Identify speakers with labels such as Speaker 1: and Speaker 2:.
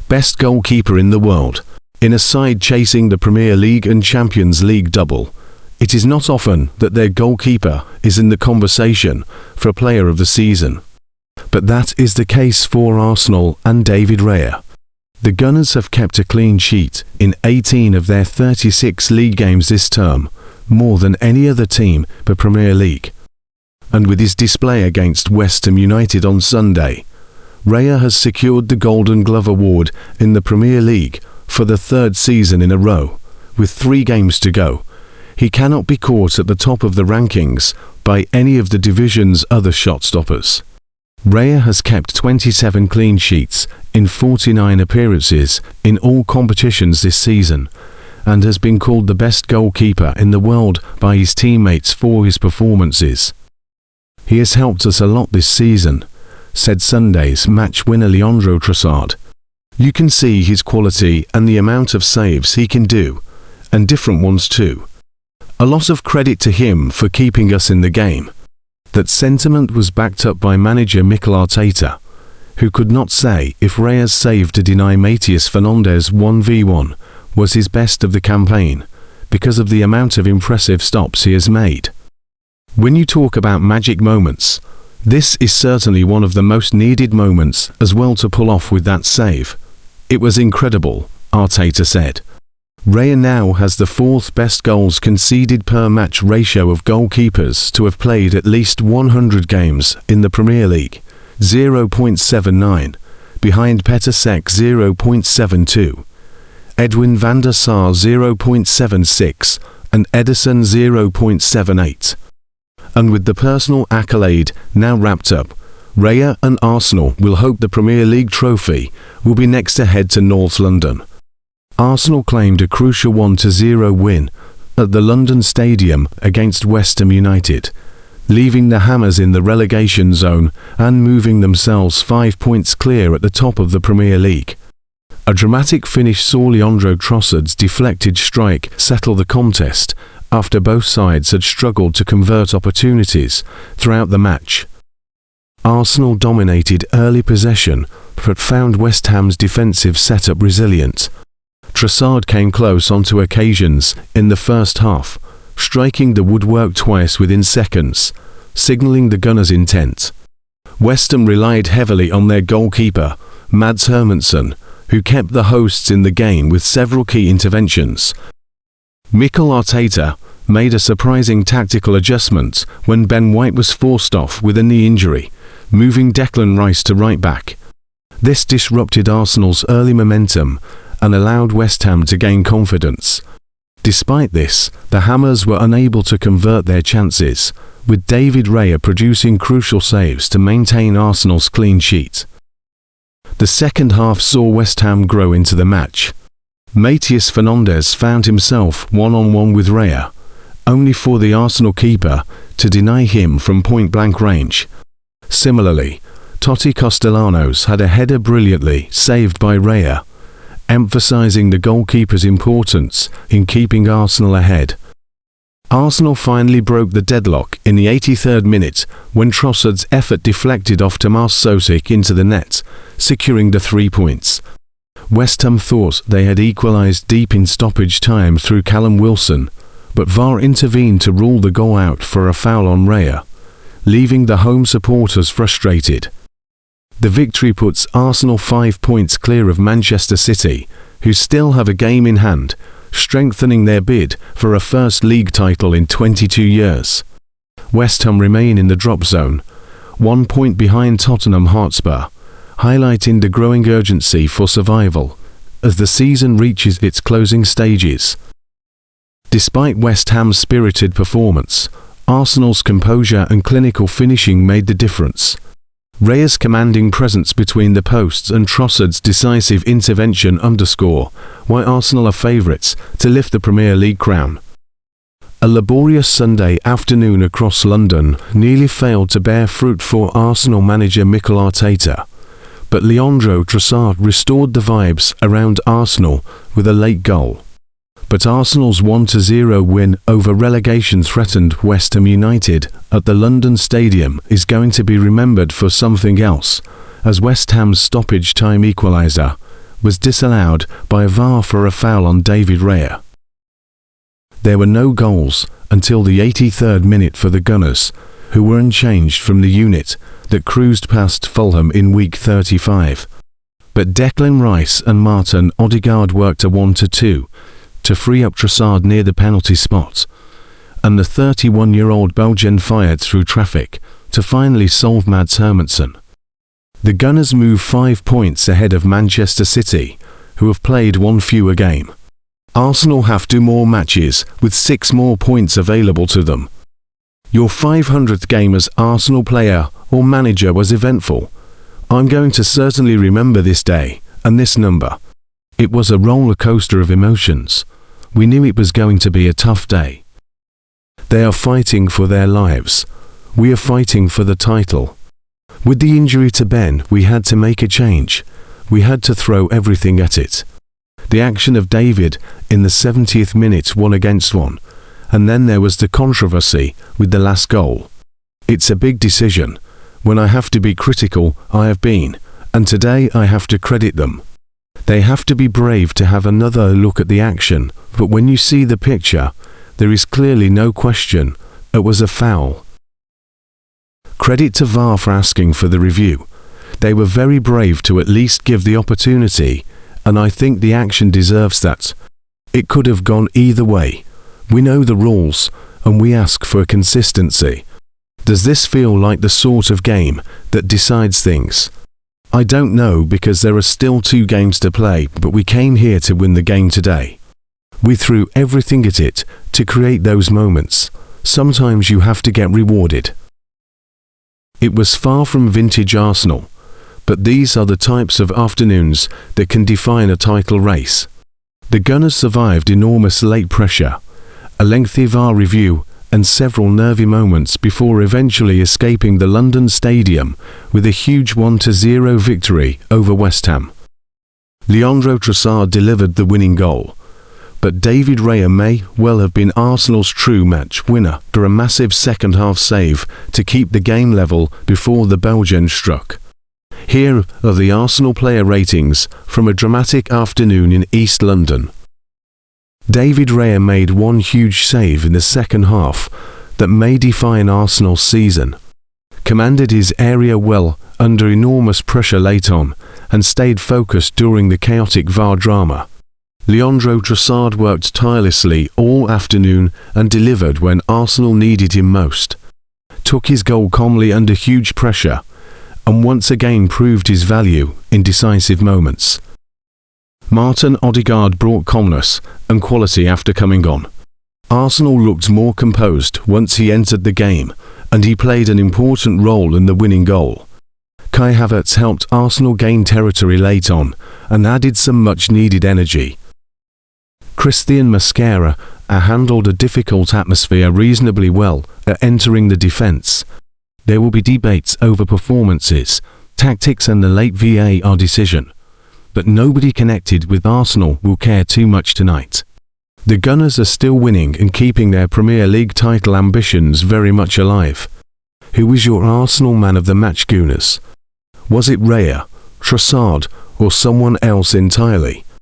Speaker 1: best goalkeeper in the world. In a side chasing the Premier League and Champions League double, it is not often that their goalkeeper is in the conversation for Player of the Season. But that is the case for Arsenal and David Raya. The Gunners have kept a clean sheet in 18 of their 36 league games this term, more than any other team per Premier League. And with his display against West Ham United on Sunday, Raya has secured the Golden Glove Award in the Premier League for the third season in a row. With 3 games to go, he cannot be caught at the top of the rankings by any of the division's other shot-stoppers. Raya has kept 27 clean sheets in 49 appearances in all competitions this season, and has been called the best goalkeeper in the world by his teammates for his performances. "He has helped us a lot this season," said Sunday's match winner Leandro Trossard. "You can see his quality and the amount of saves he can do, and different ones too. A lot of credit to him for keeping us in the game." That sentiment was backed up by manager Mikel Arteta, who could not say if Raya's save to deny Matheus Fernandes 1v1 was his best of the campaign, because of the amount of impressive stops he has made. When you talk about magic moments, this is certainly one of the most needed moments as well to pull off with that save. "It was incredible," Arteta said. Raya now has the 4th best goals conceded per match ratio of goalkeepers to have played at least 100 games in the Premier League, 0.79, behind Petr Cech 0.72, Edwin van der Sar 0.76, and Ederson 0.78. And with the personal accolade now wrapped up, Raya and Arsenal will hope the Premier League trophy will be next to head to North London. Arsenal claimed a crucial 1-0 win at the London Stadium against West Ham United, leaving the Hammers in the relegation zone and moving themselves 5 points clear at the top of the Premier League. A dramatic finish saw Leandro Trossard's deflected strike settle the contest after both sides had struggled to convert opportunities throughout the match. Arsenal dominated early possession but found West Ham's defensive setup resilient. Trossard came close on 2 occasions in the first half, striking the woodwork twice within seconds, signalling the Gunners' intent. West Ham relied heavily on their goalkeeper, Mads Hermansen, who kept the hosts in the game with several key interventions. Mikel Arteta made a surprising tactical adjustment when Ben White was forced off with a knee injury, moving Declan Rice to right back. This disrupted Arsenal's early momentum and allowed West Ham to gain confidence. Despite this, the Hammers were unable to convert their chances, with David Raya producing crucial saves to maintain Arsenal's clean sheet. The second half saw West Ham grow into the match. Matheus Fernandes found himself one-on-one with Raya, only for the Arsenal keeper to deny him from point-blank range. Similarly, Totti Castellanos had a header brilliantly saved by Raya, emphasising the goalkeeper's importance in keeping Arsenal ahead. Arsenal finally broke the deadlock in the 83rd minute when Trossard's effort deflected off Tomas Sosik into the net, securing the 3 points. West Ham thought they had equalised deep in stoppage time through Callum Wilson, but VAR intervened to rule the goal out for a foul on Raya, leaving the home supporters frustrated. The victory puts Arsenal 5 points clear of Manchester City, who still have a game in hand, strengthening their bid for a first league title in 22 years. West Ham remain in the drop zone, 1 point behind Tottenham Hotspur, highlighting the growing urgency for survival as the season reaches its closing stages. Despite West Ham's spirited performance, Arsenal's composure and clinical finishing made the difference. Raya's commanding presence between the posts and Trossard's decisive intervention underscore why Arsenal are favourites to lift the Premier League crown. A laborious Sunday afternoon across London nearly failed to bear fruit for Arsenal manager Mikel Arteta, but Leandro Trossard restored the vibes around Arsenal with a late goal. But Arsenal's 1-0 win over relegation-threatened West Ham United at the London Stadium is going to be remembered for something else, as West Ham's stoppage-time equaliser was disallowed by VAR for a foul on David Raya. There were no goals until the 83rd minute for the Gunners, who were unchanged from the unit that cruised past Fulham in week 35. But Declan Rice and Martinodegaard worked a 1-2 to free up Trossard near the penalty spot, and the 31-year-old Belgian fired through traffic to finally solve Mads Hermansen. The Gunners move 5 points ahead of Manchester City, who have played one fewer game. Arsenal have 2 more matches, with 6 more points available to them. Your 500th game as Arsenal player or manager was eventful. I'm going to certainly remember this day, and this number. It was a roller coaster of emotions. We knew it was going to be a tough day. They are fighting for their lives. We are fighting for the title. With the injury to Ben, we had to make a change. We had to throw everything at it. The action of David in the 70th minute 1-against-1, and then there was the controversy with the last goal. It's a big decision. When I have to be critical, I have been, and today I have to credit them. They have to be brave to have another look at the action, but when you see the picture, there is clearly no question, it was a foul. Credit to VAR for asking for the review. They were very brave to at least give the opportunity, and I think the action deserves that. It could have gone either way. We know the rules, and we ask for consistency. Does this feel like the sort of game that decides things? I don't know, because there are still 2 games to play, but we came here to win the game today. We threw everything at it to create those moments. Sometimes you have to get rewarded. It was far from vintage Arsenal, but these are the types of afternoons that can define a title race. The Gunners survived enormous late pressure, a lengthy VAR review, and several nervy moments before eventually escaping the London Stadium with a huge 1-0 victory over West Ham. Leandro Trossard delivered the winning goal, but David Raya may well have been Arsenal's true match winner for a massive second-half save to keep the game level before the Belgian struck. Here are the Arsenal player ratings from a dramatic afternoon in East London. David Raya made one huge save in the second half that may define Arsenal's season. Commanded his area well under enormous pressure late on and stayed focused during the chaotic VAR drama. Leandro Trossard worked tirelessly all afternoon and delivered when Arsenal needed him most. Took his goal calmly under huge pressure and once again proved his value in decisive moments. Martinodegaard brought calmness and quality after coming on. Arsenal looked more composed once he entered the game, and he played an important role in the winning goal. Kai Havertz helped Arsenal gain territory late on and added some much-needed energy. Christian Mascara handled a difficult atmosphere reasonably well at entering the defence. There will be debates over performances, tactics and the late VAR decision, but nobody connected with Arsenal will care too much tonight. The Gunners are still winning and keeping their Premier League title ambitions very much alive. Who was your Arsenal man of the match, Gooners? Was it Raya, Trossard, or someone else entirely?